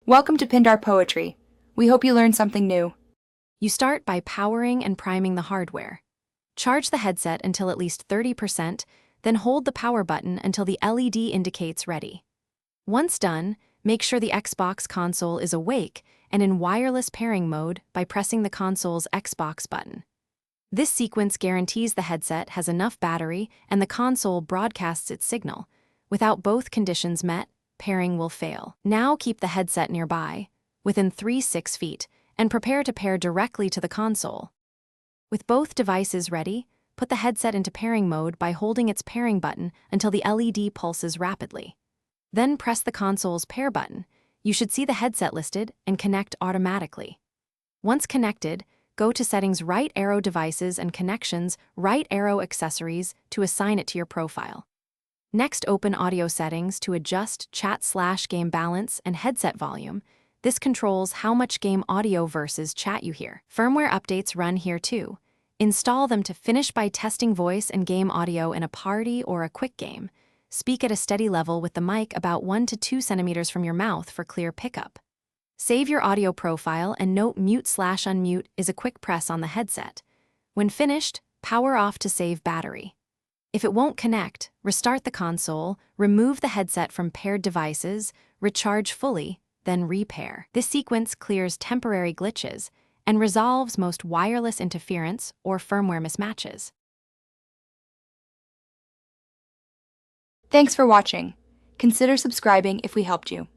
Welcome to Pindar Poetry. We hope you learned something new. You start by powering and priming the hardware. Charge the headset until at least 30%, then hold the power button until the LED indicates ready. Once done, make sure the Xbox console is awake and in wireless pairing mode by pressing the console's Xbox button. This sequence guarantees the headset has enough battery and the console broadcasts its signal. Without both conditions met, pairing will fail. Now keep the headset nearby, within 3-6 feet, and prepare to pair directly to the console. With both devices ready, put the headset into pairing mode by holding its pairing button until the LED pulses rapidly. Then press the console's pair button. You should see the headset listed and connect automatically. Once connected, go to Settings, right arrow Devices and Connections, right arrow Accessories to assign it to your profile. Next, open Audio Settings to adjust chat/game balance and headset volume. This controls how much game audio versus chat you hear. Firmware updates run here too. Install them to finish by testing voice and game audio in a party or a quick game. Speak at a steady level with the mic about 1 to 2 centimeters from your mouth for clear pickup. Save your audio profile and note mute/unmute is a quick press on the headset. When finished, power off to save battery. If it won't connect, restart the console, remove the headset from paired devices, recharge fully, then repair. This sequence clears temporary glitches and resolves most wireless interference or firmware mismatches. Thanks for watching. Consider subscribing if we helped you.